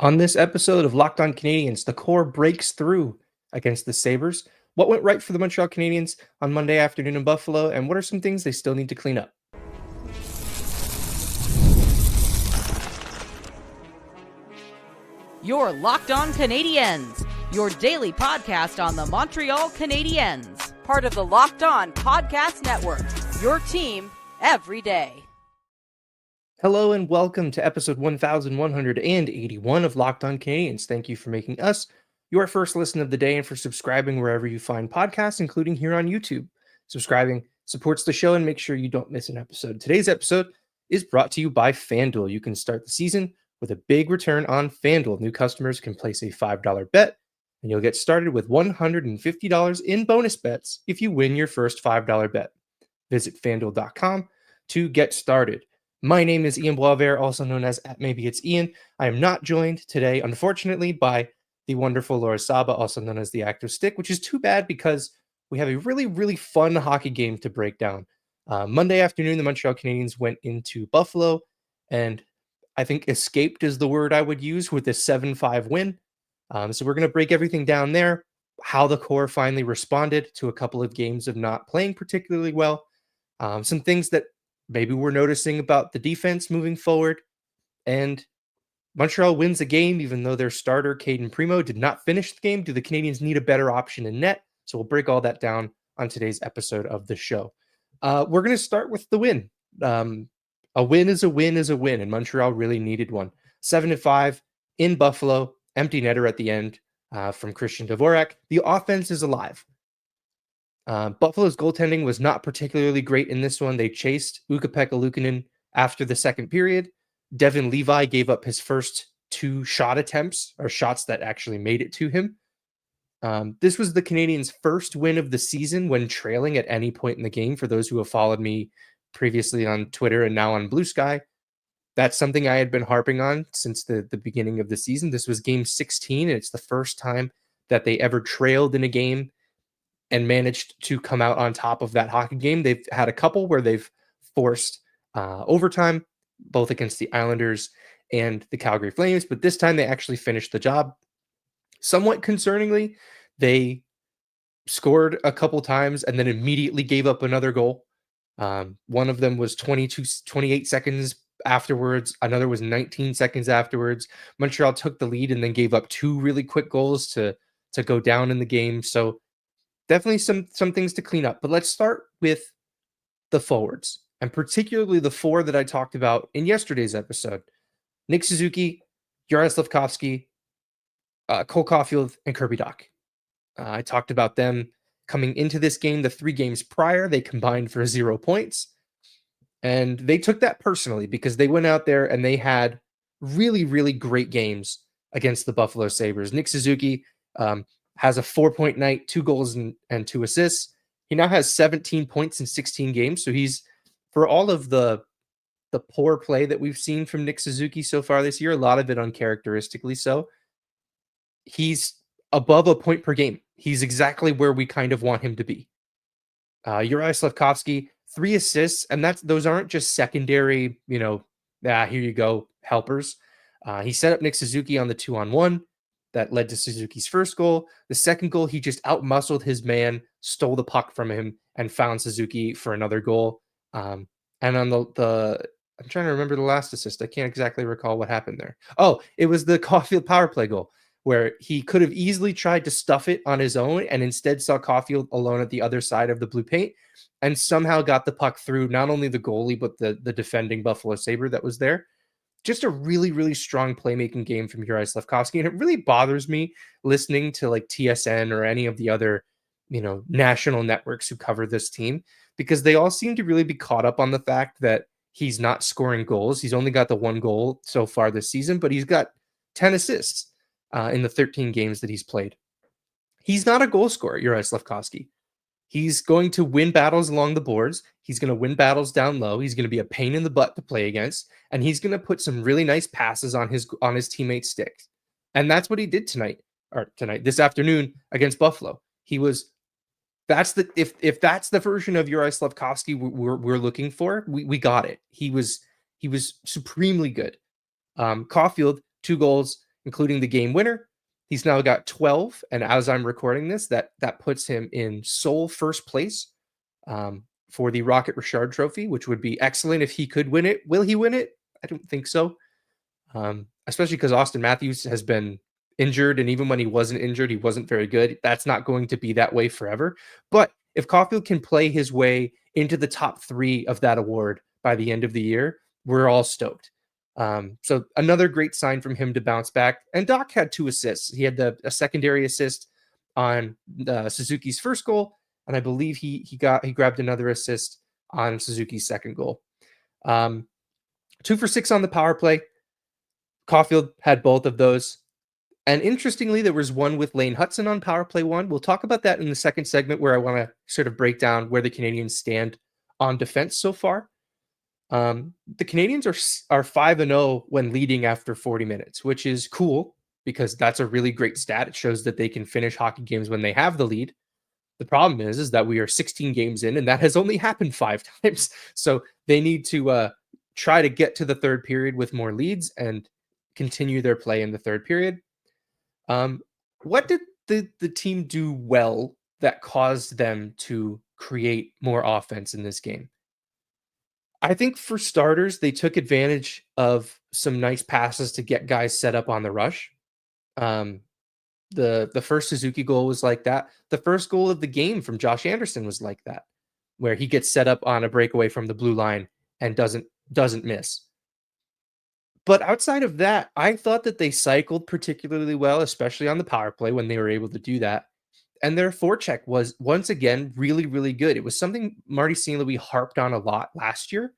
On this episode of Locked On Canadiens, the core breaks through against the Sabres. What went right for the Montreal Canadiens on Monday afternoon in Buffalo, and what are some things they still need to clean up? You're Locked On Canadiens, your daily podcast on the Montreal Canadiens, part of the Locked On Podcast Network, your team every day. Hello and welcome to episode 1181 of Locked On Canadiens. Thank you for making us your first listen of the day and for subscribing wherever you find podcasts, including here on YouTube. Subscribing supports the show and make sure you don't miss an episode. Today's episode is brought to you by FanDuel. You can start the season with a big return on FanDuel. New customers can place a $5 bet, and you'll get started with $150 in bonus bets if you win your first $5 bet. Visit FanDuel.com to get started. My name is Ian Boisvert, also known as Maybe It's Ian. I am not joined today, unfortunately, by the wonderful Laura Saba, also known as the Active Stick, which is too bad because we have a really, really fun hockey game to break down. Monday afternoon, the Montreal Canadiens went into Buffalo, and I think escaped is the word I would use with a 7-5 win. So we're going to break everything down there, how the core finally responded to a couple of games of not playing particularly well, some things that maybe we're noticing about the defense moving forward, and Montreal wins a game even though their starter, Cayden Primeau, did not finish the game. Do the Canadiens need a better option in net? So we'll break all that down on today's episode of the show. We're going to start with the win. A win is a win is a win, and Montreal really needed one. 7-5 in Buffalo, empty netter at the end from Christian Dvorak. The offense is alive. Buffalo's goaltending was not particularly great in this one. They chased Ukko-Pekka Luukkonen after the second period. Devin Levi gave up his first two shot attempts, or shots that actually made it to him. This was the Canadiens' first win of the season when trailing at any point in the game. For those who have followed me previously on Twitter and now on Blue Sky, that's something I had been harping on since the beginning of the season. This was game 16, and it's the first time that they ever trailed in a game and managed to come out on top of that hockey game. They've had a couple where they've forced overtime, both against the Islanders and the Calgary Flames, but this time they actually finished the job. Somewhat concerningly, they scored a couple times and then immediately gave up another goal. One of them was 28 seconds afterwards. Another was 19 seconds afterwards. Montreal took the lead and then gave up two really quick goals to go down in the game. So definitely some things to clean up. But let's start with the forwards, and particularly the four that I talked about in yesterday's episode. Nick Suzuki, Juraj Slafkovsky, Cole Caufield, and Kirby Dach. I talked about them coming into this game. The 3 games prior, they combined for 0 points. And they took that personally because they went out there and they had really, really great games against the Buffalo Sabres. Nick Suzuki has a 4-point night, 2 goals and 2 assists. He now has 17 points in 16 games. So he's, for all of the poor play that we've seen from Nick Suzuki so far this year, a lot of it uncharacteristically so, he's above a point per game. He's exactly where we kind of want him to be. Juraj Slafkovsky, 3 assists, and those aren't just secondary, here you go, helpers. He set up Nick Suzuki on the 2-on-1. That led to Suzuki's first goal. The second goal, he just outmuscled his man, stole the puck from him, and found Suzuki for another goal. And on the I'm trying to remember the last assist. I can't exactly recall what happened there. Oh, it was the Caufield power play goal, where he could have easily tried to stuff it on his own and instead saw Caufield alone at the other side of the blue paint and somehow got the puck through not only the goalie, but the defending Buffalo Sabre that was there. Just a really, really strong playmaking game from Juraj Slafkovsky. And it really bothers me listening to like TSN or any of the other, national networks who cover this team, because they all seem to really be caught up on the fact that he's not scoring goals. He's only got the 1 goal so far this season, but he's got 10 assists in the 13 games that he's played. He's not a goal scorer, Juraj Slafkovsky. He's going to win battles along the boards. He's going to win battles down low. He's going to be a pain in the butt to play against, and he's going to put some really nice passes on his teammates' sticks. And that's what he did this afternoon against Buffalo. If that's the version of Juraj Slafkovsky we're looking for, we got it. He was supremely good. Caufield, 2 goals including the game winner. He's now got 12, and as I'm recording this, that puts him in sole first place for the Rocket Richard Trophy, which would be excellent if he could win it. Will he win it? I don't think so, especially because Austin Matthews has been injured, and even when he wasn't injured, he wasn't very good. That's not going to be that way forever. But if Caufield can play his way into the top 3 of that award by the end of the year, we're all stoked. So another great sign from him to bounce back. And Doc had 2 assists. He had a secondary assist on Suzuki's first goal, and I believe he grabbed another assist on Suzuki's second goal. 2 for 6 on the power play. Caufield had both of those. And interestingly, there was one with Lane Hutson on power play 1. We'll talk about that in the second segment, where I want to sort of break down where the Canadiens stand on defense so far. The Canadiens are 5-0 when leading after 40 minutes, which is cool because that's a really great stat. It shows that they can finish hockey games when they have the lead. The problem is that we are 16 games in, and that has only happened 5 times. So they need to try to get to the third period with more leads and continue their play in the third period. What did the team do well that caused them to create more offense in this game? I think for starters, they took advantage of some nice passes to get guys set up on the rush. The first Suzuki goal was like that. The first goal of the game from Josh Anderson was like that, where he gets set up on a breakaway from the blue line and doesn't miss. But outside of that, I thought that they cycled particularly well, especially on the power play when they were able to do that. And their forecheck was, once again, really, really good. It was something Marty St. Louis harped on a lot last year.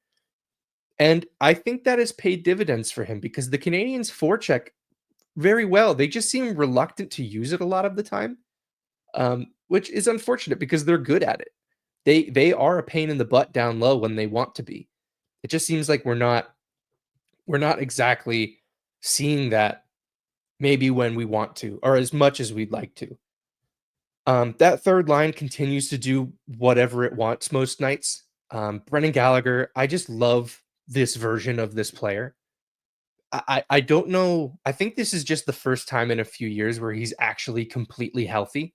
And I think that has paid dividends for him because the Canadiens forecheck very well. They just seem reluctant to use it a lot of the time, which is unfortunate because they're good at it. They are a pain in the butt down low when they want to be. It just seems like we're not exactly seeing that maybe when we want to, or as much as we'd like to. That third line continues to do whatever it wants most nights. Brendan Gallagher, I just love this version of this player. I don't know. I think this is just the first time in a few years where he's actually completely healthy.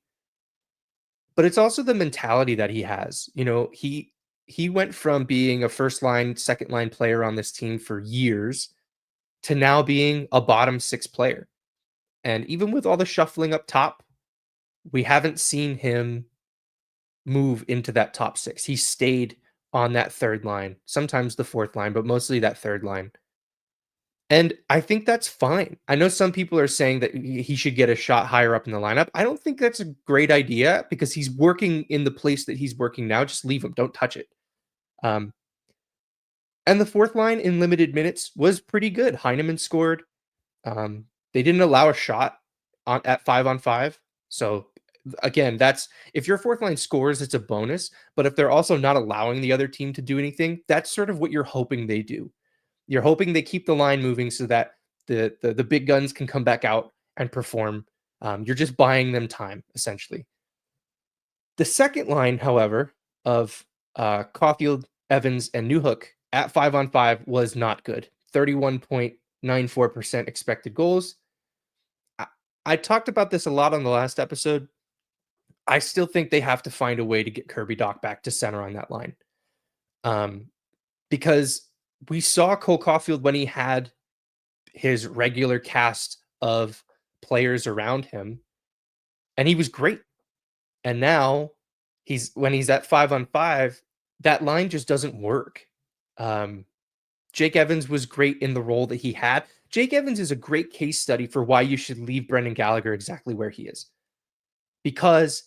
But it's also the mentality that he has. You know, he went from being a first line, second line player on this team for years to now being a bottom 6 player. And even with all the shuffling up top, we haven't seen him move into that top 6. He stayed on that third line, sometimes the fourth line, but mostly that third line. And I think that's fine. I know some people are saying that he should get a shot higher up in the lineup. I don't think that's a great idea because he's working in the place that he's working now. Just leave him. Don't touch it. And the fourth line in limited minutes was pretty good. Heineman scored. They didn't allow a shot at 5-on-5. So again, that's if your fourth line scores, it's a bonus. But if they're also not allowing the other team to do anything, that's sort of what you're hoping they do. You're hoping they keep the line moving so that the big guns can come back out and perform. You're just buying them time, essentially. The second line, however, of Caufield, Evans, and Newhook at 5-on-5 was not good. 31.94% expected goals. I talked about this a lot on the last episode. I still think they have to find a way to get Kirby Dach back to center on that line. Because we saw Cole Caufield when he had his regular cast of players around him, and he was great. And now when he's at 5-on-5, that line just doesn't work. Jake Evans was great in the role that he had. Jake Evans is a great case study for why you should leave Brendan Gallagher exactly where he is. Because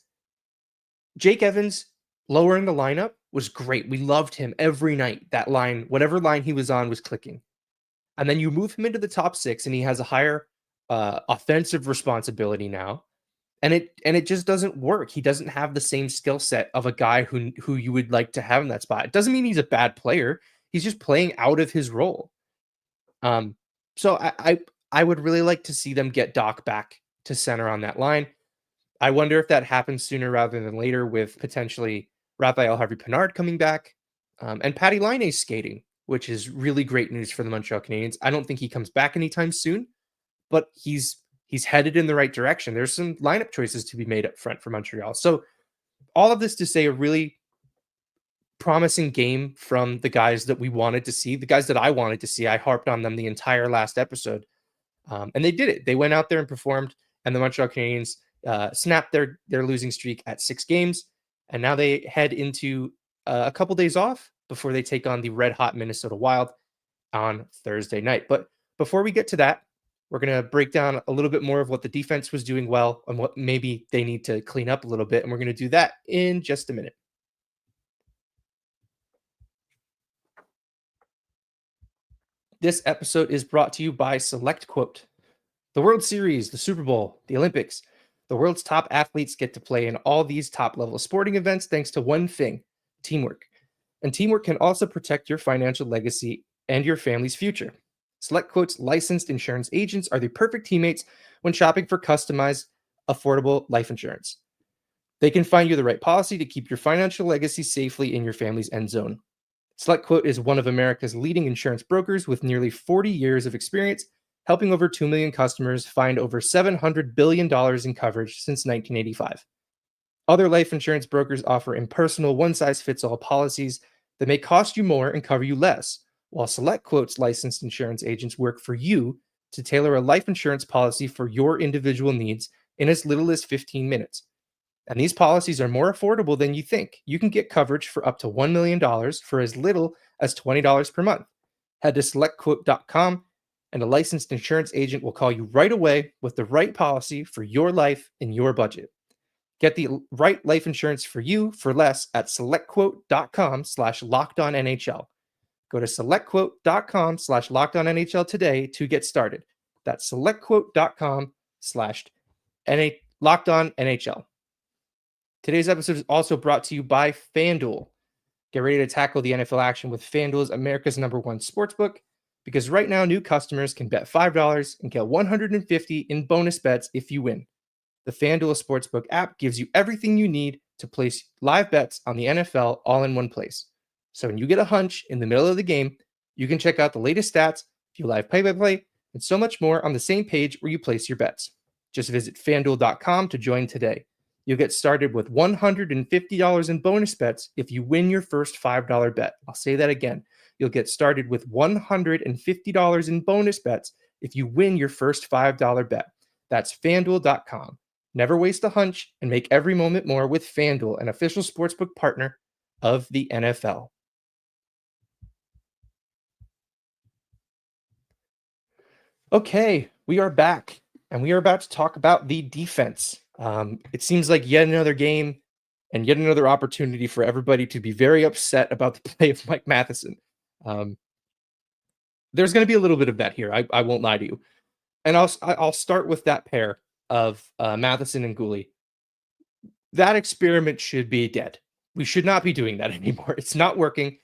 Jake Evans, lower in the lineup, was great. We loved him every night. That line, whatever line he was on, was clicking. And then you move him into the top 6, and he has a higher offensive responsibility now. And it just doesn't work. He doesn't have the same skill set of a guy who you would like to have in that spot. It doesn't mean he's a bad player. He's just playing out of his role. So I would really like to see them get Dach back to center on that line. I wonder if that happens sooner rather than later with potentially Raphael Harvey-Pinard coming back and Patty Laine skating, which is really great news for the Montreal Canadiens. I don't think he comes back anytime soon, but he's headed in the right direction. There's some lineup choices to be made up front for Montreal. So all of this to say a really promising game from the guys that we wanted to see, the guys that I wanted to see. I harped on them the entire last episode, and they did it. They went out there and performed, and the Montreal Canadiens snapped their losing streak at 6 games, and now they head into a couple days off before they take on the red-hot Minnesota Wild on Thursday night. But before we get to that, we're going to break down a little bit more of what the defense was doing well and what maybe they need to clean up a little bit, and we're going to do that in just a minute. This episode is brought to you by SelectQuote. The World Series, the Super Bowl, the Olympics, the world's top athletes get to play in all these top-level sporting events thanks to one thing: teamwork. And teamwork can also protect your financial legacy and your family's future. SelectQuote's licensed insurance agents are the perfect teammates when shopping for customized, affordable life insurance. They can find you the right policy to keep your financial legacy safely in your family's end zone. SelectQuote is one of America's leading insurance brokers with nearly 40 years of experience, helping over 2 million customers find over $700 billion in coverage since 1985. Other life insurance brokers offer impersonal, one-size-fits-all policies that may cost you more and cover you less, while SelectQuote's licensed insurance agents work for you to tailor a life insurance policy for your individual needs in as little as 15 minutes. And these policies are more affordable than you think. You can get coverage for up to $1 million for as little as $20 per month. Head to selectquote.com and a licensed insurance agent will call you right away with the right policy for your life and your budget. Get the right life insurance for you for less at selectquote.com/lockedonnhl. Go to selectquote.com/lockedonnhl today to get started. That's selectquote.com/lockedonnhl. Today's episode is also brought to you by FanDuel. Get ready to tackle the NFL action with FanDuel's America's #1 sportsbook, because right now new customers can bet $5 and get $150 in bonus bets if you win. The FanDuel Sportsbook app gives you everything you need to place live bets on the NFL all in one place. So when you get a hunch in the middle of the game, you can check out the latest stats, view live play-by-play, and so much more on the same page where you place your bets. Just visit FanDuel.com to join today. You'll get started with $150 in bonus bets if you win your first $5 bet. I'll say that again. You'll get started with $150 in bonus bets if you win your first $5 bet. That's FanDuel.com. Never waste a hunch and make every moment more with FanDuel, an official sportsbook partner of the NFL. Okay, we are back, and we are about to talk about the defense. It seems like yet another game and yet another opportunity for everybody to be very upset about the play of Mike Matheson. There's going to be a little bit of that here. I won't lie to you. And I'll start with that pair of Matheson and Gouli. That experiment should be dead. We should not be doing that anymore. It's not working.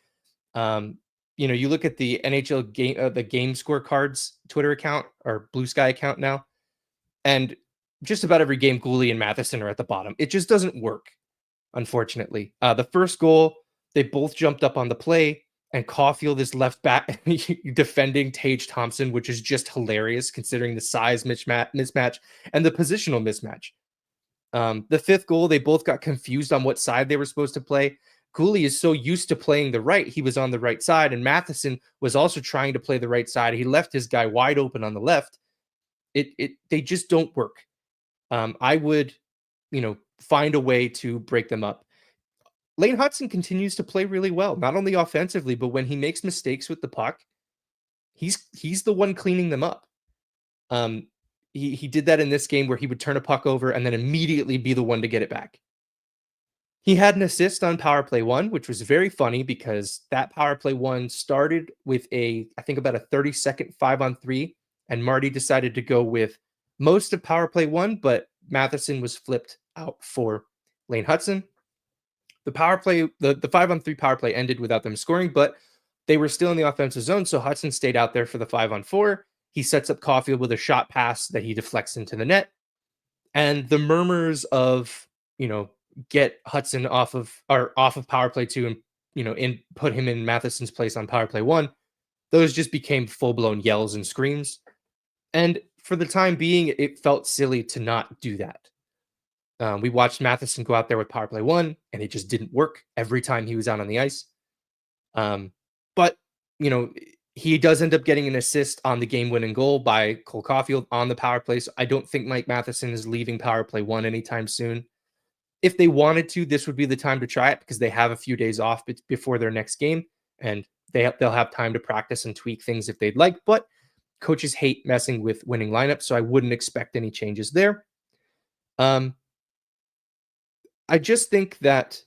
You look at the NHL game, the game scorecards Twitter account or Blue Sky account now, and just about every game, Gouli and Matheson are at the bottom. It just doesn't work, unfortunately. The first goal, they both jumped up on the play, and Caufield is left back defending Tage Thompson, which is just hilarious considering the size mismatch and the positional mismatch. The fifth goal, they both got confused on what side they were supposed to play. Gouli is so used to playing the right, he was on the right side, and Matheson was also trying to play the right side. He left his guy wide open on the left. They just don't work. I would, find a way to break them up. Lane Hutson continues to play really well, not only offensively, but when he makes mistakes with the puck, he's the one cleaning them up. He did that in this game where he would turn a puck over and then immediately be the one to get it back. He had an assist on power play 1, which was very funny because that power play 1 started with I think about a 30-second 5-on-3, and Marty decided to go with most of power play 1, but Matheson was flipped out for Lane Hutson. The power play, the 5-on-3 power play ended without them scoring, but they were still in the offensive zone, so Hutson stayed out there for the 5-on-4. He sets up Caufield with a shot pass that he deflects into the net. And the murmurs of, get Hutson off of power play 2 and, put him in Matheson's place on power play 1, those just became full-blown yells and screams. And for the time being, it felt silly to not do that. We watched Matheson go out there with power play 1, and it just didn't work every time he was out on the ice. But, you know, he does end up getting an assist on the game-winning goal by Cole Caufield on the power play, so I don't think Mike Matheson is leaving power play 1 anytime soon. If they wanted to, this would be the time to try it because they have a few days off before their next game, and they'll have time to practice and tweak things if they'd like, but coaches hate messing with winning lineups, so I wouldn't expect any changes there. I just think that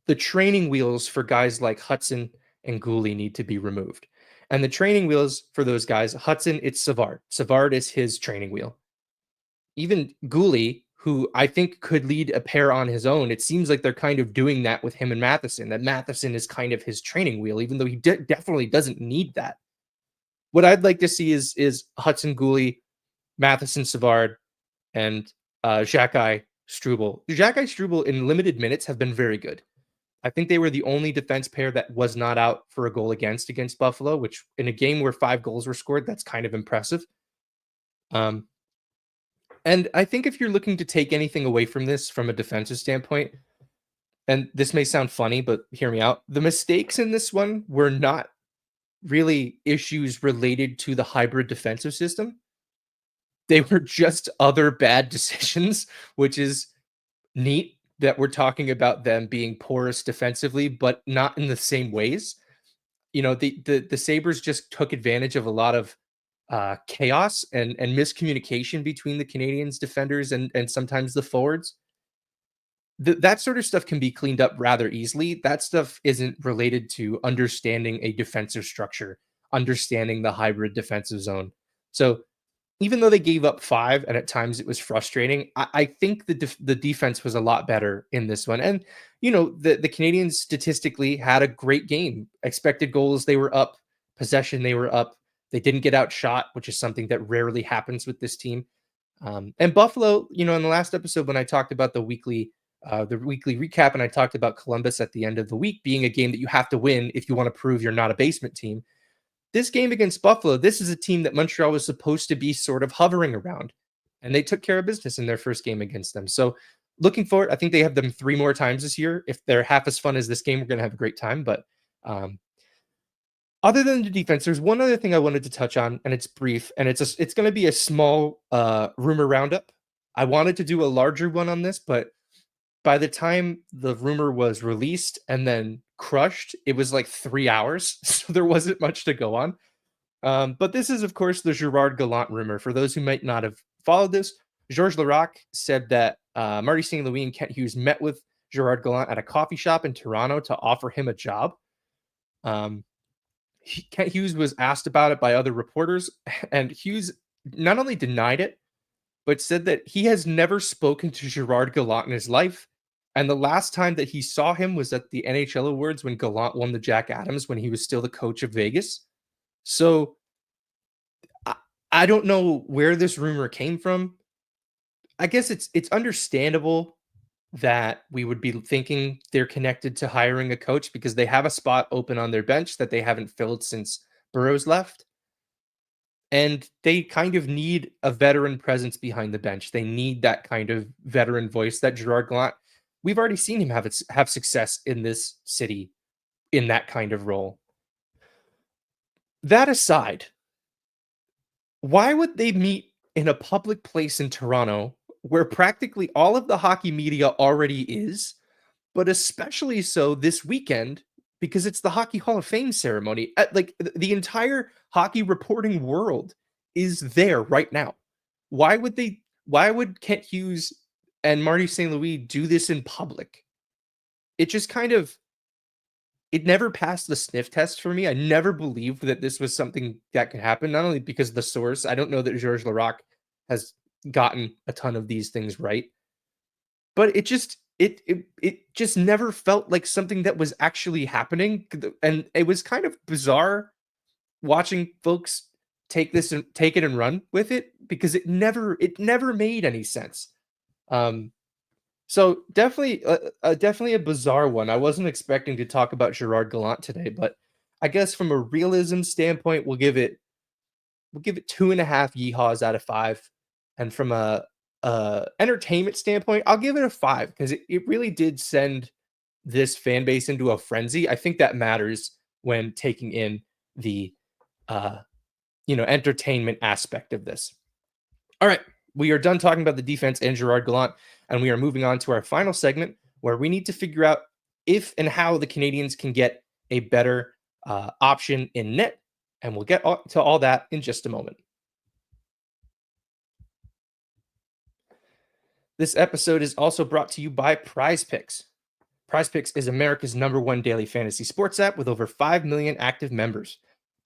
the training wheels for guys like Hudson and Gooley need to be removed. And the training wheels for those guys, Hudson, it's Savard. Savard is his training wheel. Even Gooley, who I think could lead a pair on his own, it seems like they're kind of doing that with him and Matheson, that Matheson is kind of his training wheel, even though he definitely doesn't need that. What I'd like to see is Hudson, Gooley, Matheson, Savard, and Xhekaj, Struble. Xhekaj, Struble in limited minutes have been very good. I think they were the only defense pair that was not out for a goal against Buffalo, which in a game where 5 goals were scored, that's kind of impressive. And I think if you're looking to take anything away from this from a defensive standpoint, and this may sound funny, but hear me out, the mistakes in this one were not really issues related to the hybrid defensive system. They were just other bad decisions, which is neat that we're talking about them being porous defensively, but not in the same ways. You know, the Sabres just took advantage of a lot of chaos and miscommunication between the Canadiens defenders and sometimes the forwards. That sort of stuff can be cleaned up rather easily. That stuff isn't related to understanding a defensive structure, understanding the hybrid defensive zone. So even though they gave up 5 and at times it was frustrating, I think the defense was a lot better in this one. And, you know, the Canadiens statistically had a great game. Expected goals, they were up. Possession, they were up. They didn't get outshot, which is something that rarely happens with this team. And Buffalo, you know, in the last episode when I talked about the weekly recap and I talked about Columbus at the end of the week being a game that you have to win if you want to prove you're not a basement team. This game against Buffalo, this is a team that Montreal was supposed to be sort of hovering around, and they took care of business in their first game against them. So looking forward, I think they have them 3 more times this year. If they're half as fun as this game, we're going to have a great time. But other than the defense, there's one other thing I wanted to touch on, and it's brief, and it's going to be a small rumor roundup. I wanted to do a larger one on this, but by the time the rumor was released and then crushed, it was like 3 hours, so there wasn't much to go on. But this is, of course, the Gerard Gallant rumor. For those who might not have followed this, Georges Laraque said that Marty St. Louis and Kent Hughes met with Gerard Gallant at a coffee shop in Toronto to offer him a job. Kent Hughes was asked about it by other reporters, and Hughes not only denied it, but said that he has never spoken to Gerard Gallant in his life. And the last time that he saw him was at the NHL Awards when Gallant won the Jack Adams when he was still the coach of Vegas. So I don't know where this rumor came from. I guess it's understandable that we would be thinking they're connected to hiring a coach because they have a spot open on their bench that they haven't filled since Burrows left. And they kind of need a veteran presence behind the bench. They need that kind of veteran voice that Gerard Gallant, we've already seen him have success in this city in that kind of role. That aside, why would they meet in a public place in Toronto where practically all of the hockey media already is, but especially so this weekend because it's the Hockey Hall of Fame ceremony? Like the entire hockey reporting world is there right now. Why would Kent Hughes and Marty St. Louis do this in public? It just kind of, it never passed the sniff test for me. I never believed that this was something that could happen, not only because of the source. I don't know that Georges Laraque has gotten a ton of these things right, but it just never felt like something that was actually happening. And it was kind of bizarre watching folks take it and run with it because it never made any sense. So definitely a bizarre one. I wasn't expecting to talk about Gerard Gallant today, but I guess from a realism standpoint, we'll give it we'll give it 2.5 yeehaws out of 5. And from a entertainment standpoint, I'll give it a 5 because it really did send this fan base into a frenzy. I think that matters when taking in the entertainment aspect of this. All right, we are done talking about the defense and Gerard Gallant, and we are moving on to our final segment where we need to figure out if and how the Canadiens can get a better option in net, and we'll get to all that in just a moment. This episode is also brought to you by PrizePicks. PrizePicks is America's #1 daily fantasy sports app with over 5 million active members.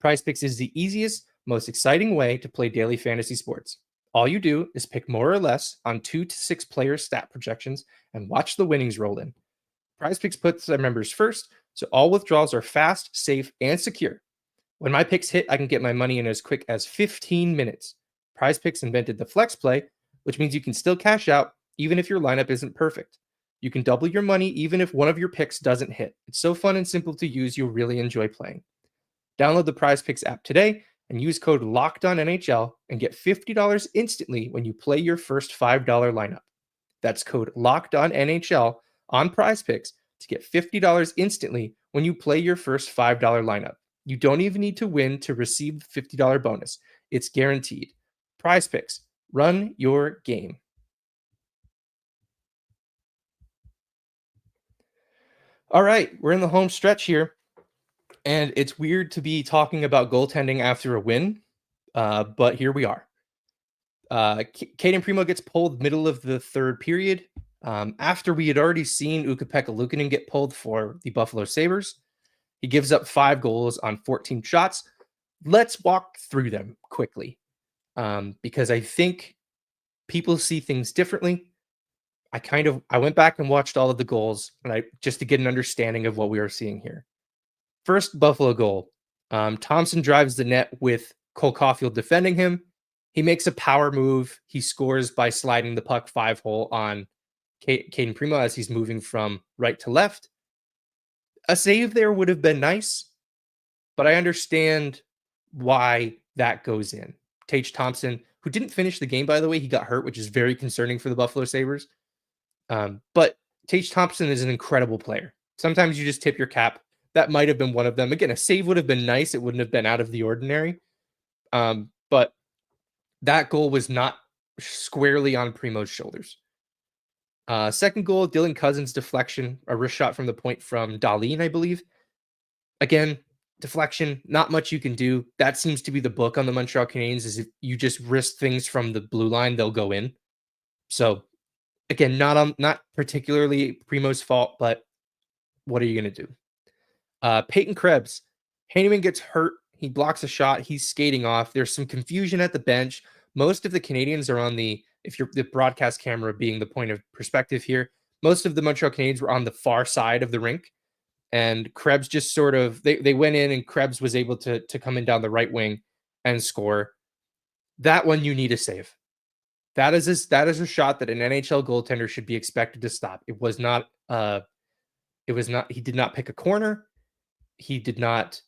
PrizePicks is the easiest, most exciting way to play daily fantasy sports. All you do is pick more or less on 2 to 6 player stat projections and watch the winnings roll in. PrizePicks puts their members first, so all withdrawals are fast, safe, and secure. When my picks hit, I can get my money in as quick as 15 minutes. PrizePicks invented the flex play, which means you can still cash out even if your lineup isn't perfect. You can double your money even if one of your picks doesn't hit. It's so fun and simple to use, you'll really enjoy playing. Download the PrizePicks app today and use code LOCKEDONNHL and get $50 instantly when you play your first $5 lineup. That's code LOCKEDONNHL on PrizePicks to get $50 instantly when you play your first $5 lineup. You don't even need to win to receive the $50 bonus. It's guaranteed. PrizePicks, run your game. All right, we're in the home stretch here, and it's weird to be talking about goaltending after a win, but here we are. Cayden Primeau gets pulled middle of the third period after we had already seen Ukko-Pekka Luukkonen get pulled for the Buffalo Sabres. He gives up 5 goals on 14 shots. Let's walk through them quickly because I think people see things differently. I went back and watched all of the goals and just to get an understanding of what we are seeing here. First Buffalo goal. Thompson drives the net with Cole Caufield defending him. He makes a power move. He scores by sliding the puck 5-hole on Cayden Primeau as he's moving from right to left. A save there would have been nice, but I understand why that goes in. Tage Thompson, who didn't finish the game, by the way, he got hurt, which is very concerning for the Buffalo Sabres. But Tage Thompson is an incredible player. Sometimes you just tip your cap. That might have been one of them. Again, a save would have been nice. It wouldn't have been out of the ordinary. But that goal was not squarely on Primeau's shoulders. Second goal, Dylan Cousins deflection, a wrist shot from the point from Dahlin, I believe. Again, deflection, not much you can do. That seems to be the book on the Montreal Canadiens, is if you just wrist things from the blue line, they'll go in. So again, not particularly Primeau's fault, but what are you going to do? Peyton Krebs, Heineman gets hurt. He blocks a shot. He's skating off. There's some confusion at the bench. Most of the Canadiens are on if you're the broadcast camera being the point of perspective here, most of the Montreal Canadiens were on the far side of the rink. And Krebs just sort of, they went in and Krebs was able to come in down the right wing and score. That one you need a save. That is a shot that an NHL goaltender should be expected to stop. He did not pick a corner. He did not,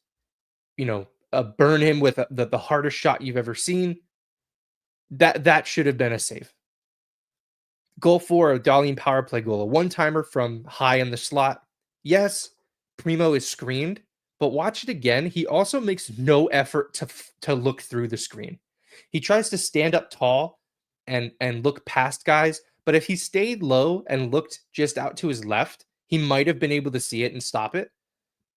burn him with the hardest shot you've ever seen. That should have been a save. Goal 4, a Dahlin power play goal, a one-timer from high in the slot. Yes, Primeau is screened, but watch it again. He also makes no effort to look through the screen. He tries to stand up tall and look past guys, but if he stayed low and looked just out to his left, he might have been able to see it and stop it,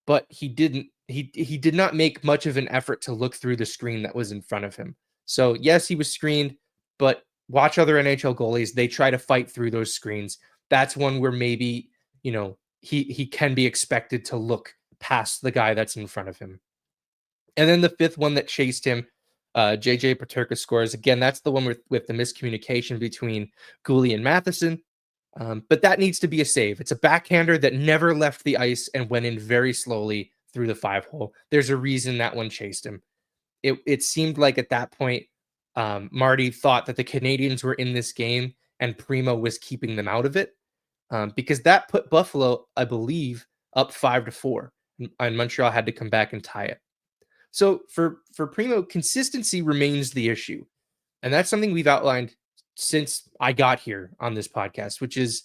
but he didn't. He did not make much of an effort to look through the screen that was in front of him. So yes, he was screened, but watch other NHL goalies. They try to fight through those screens. That's one where maybe, he can be expected to look past the guy that's in front of him. And then the fifth one that chased him, JJ Peterka scores. Again, that's the one with the miscommunication between Gouli and Matheson. But that needs to be a save. It's a backhander that never left the ice and went in very slowly through the 5-hole. There's a reason that one chased him. It seemed like at that point, Marty thought that the Canadiens were in this game and Primeau was keeping them out of it, because that put Buffalo, I believe, up 5-4, and Montreal had to come back and tie it. So for Primeau, consistency remains the issue. And that's something we've outlined since I got here on this podcast, which is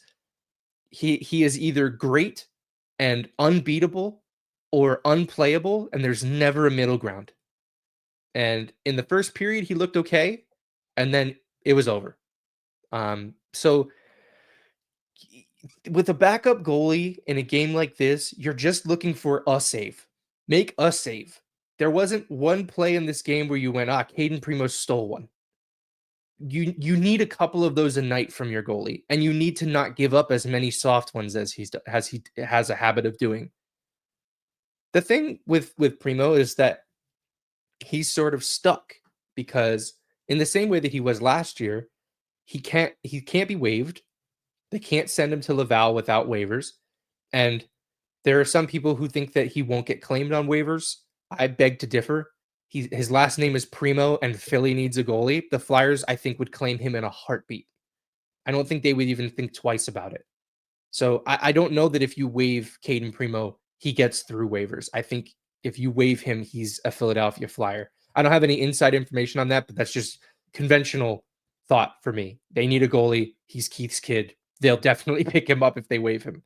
he is either great and unbeatable or unplayable, and there's never a middle ground. And in the first period, he looked okay, and then it was over. So with a backup goalie in a game like this, you're just looking for a save. Make a save. There wasn't one play in this game where you went, Cayden Primeau stole one. You need a couple of those a night from your goalie, and you need to not give up as many soft ones as he has a habit of doing. The thing with Primeau is that he's sort of stuck because in the same way that he was last year, he can't be waived. They can't send him to Laval without waivers, and there are some people who think that he won't get claimed on waivers. I beg to differ. His last name is Primeau, and Philly needs a goalie. The Flyers, I think, would claim him in a heartbeat. I don't think they would even think twice about it. So I don't know that if you waive Cayden Primeau, he gets through waivers. I think if you waive him, he's a Philadelphia Flyer. I don't have any inside information on that, but that's just conventional thought for me. They need a goalie. He's Keith's kid. They'll definitely pick him up if they waive him.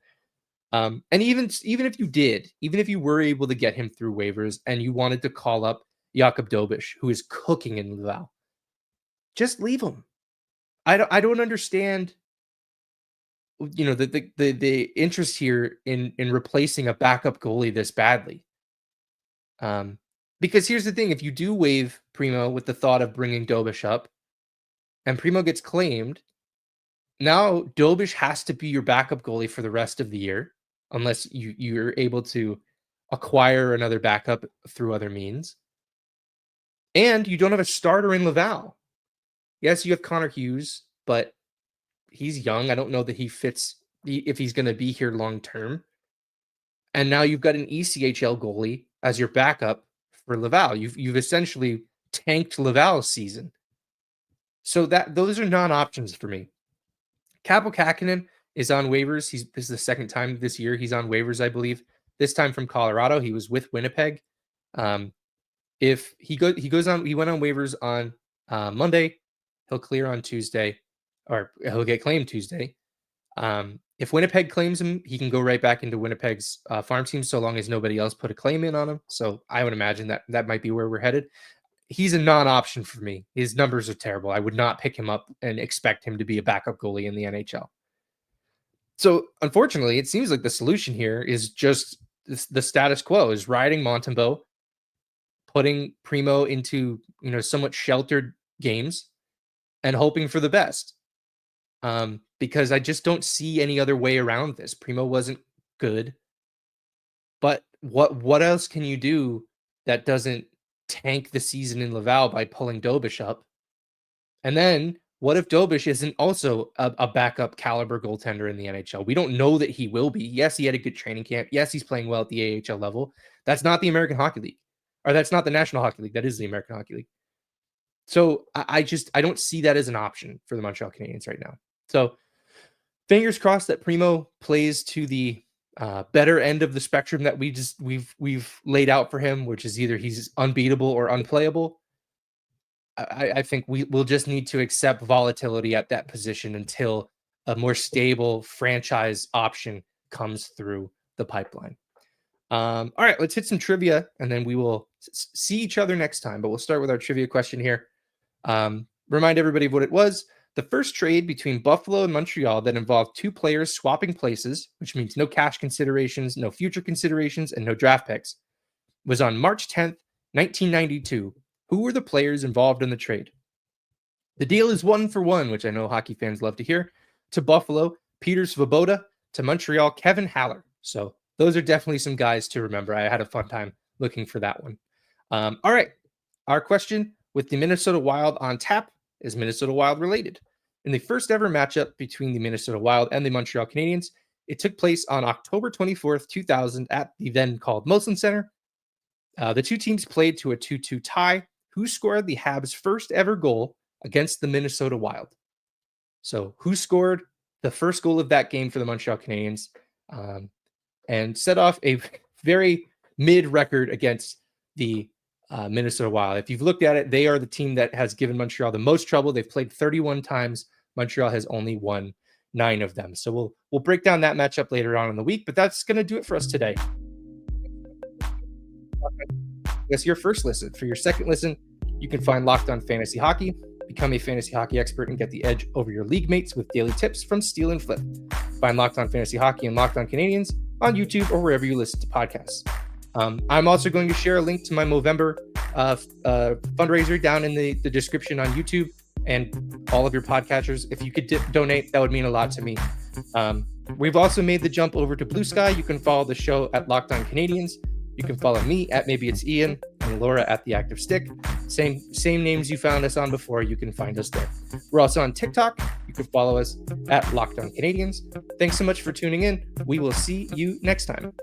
And even if you were able to get him through waivers and you wanted to call up Jakub Dobeš, who is cooking in Laval, just leave him. I don't understand, the interest here in replacing a backup goalie this badly. Because here's the thing: if you do waive Primeau with the thought of bringing Dobeš up, and Primeau gets claimed, now Dobeš has to be your backup goalie for the rest of the year, unless you're able to acquire another backup through other means. And you don't have a starter in Laval. Yes, you have Connor Hughes, but he's young. I don't know that he fits if he's going to be here long term. And now you've got an ECHL goalie as your backup for Laval. You've essentially tanked Laval's season. So those are non-options for me. Kaapo Kähkönen is on waivers. This is the second time this year he's on waivers, I believe. This time from Colorado. He was with Winnipeg. If he went on waivers on Monday, he'll clear on Tuesday, or he'll get claimed Tuesday. If Winnipeg claims him, he can go right back into Winnipeg's farm team, so long as nobody else put a claim in on him. So I would imagine that might be where we're headed. He's a non-option for me. His numbers are terrible. I would not pick him up and expect him to be a backup goalie in the NHL. So unfortunately, it seems like the solution here is just the status quo, is riding Montembeault, putting Primeau into, somewhat sheltered games and hoping for the best. Because I just don't see any other way around this. Primeau wasn't good, but what else can you do that doesn't tank the season in Laval by pulling Dobeš up? And then what if Dobeš isn't also a backup caliber goaltender in the NHL? We don't know that he will be. Yes, he had a good training camp. Yes, he's playing well at the AHL level. That's not the American Hockey League, or that's not the National Hockey League. That is the American Hockey League. So I don't see that as an option for the Montreal Canadiens right now. So fingers crossed that Primeau plays to the better end of the spectrum that we've laid out for him, which is either he's unbeatable or unplayable. I think we'll just need to accept volatility at that position until a more stable franchise option comes through the pipeline. All right, let's hit some trivia, and then we will see each other next time. But we'll start with our trivia question here. Remind everybody of what it was. The first trade between Buffalo and Montreal that involved two players swapping places, which means no cash considerations, no future considerations, and no draft picks, was on March 10th, 1992. Who were the players involved in the trade? The deal is 1-for-1, which I know hockey fans love to hear. To Buffalo, Peter Svoboda. To Montreal, Kevin Haller. So those are definitely some guys to remember. I had a fun time looking for that one. All right. Our question with the Minnesota Wild on tap is Minnesota Wild related. In the first ever matchup between the Minnesota Wild and the Montreal Canadiens, it took place on October 24th, 2000 at the then called Molson Center. The two teams played to a 2-2 tie. Who scored the Habs' first ever goal against the Minnesota Wild? So who scored the first goal of that game for the Montreal Canadiens and set off a very mid record against the Minnesota Wild. If you've looked at it, they are the team that has given Montreal the most trouble. They've played 31 times. Montreal has only won 9 of them. So we'll break down that matchup later on in the week, but that's going to do it for us today. That's your first listen. For your second listen, you can find Locked On Fantasy Hockey. Become a fantasy hockey expert and get the edge over your league mates with daily tips from Steal and Flip. Find Locked On Fantasy Hockey and Locked On Canadiens on YouTube or wherever you listen to podcasts. I'm also going to share a link to my Movember fundraiser down in the description on YouTube and all of your podcatchers. If you could donate, that would mean a lot to me. We've also made the jump over to Blue Sky. You can follow the show at Locked On Canadiens. You can follow me at Maybe It's Ian and Laura at The Active Stick. Same names you found us on before. You can find us there. We're also on TikTok. You can follow us at Locked On Canadiens. Thanks so much for tuning in. We will see you next time.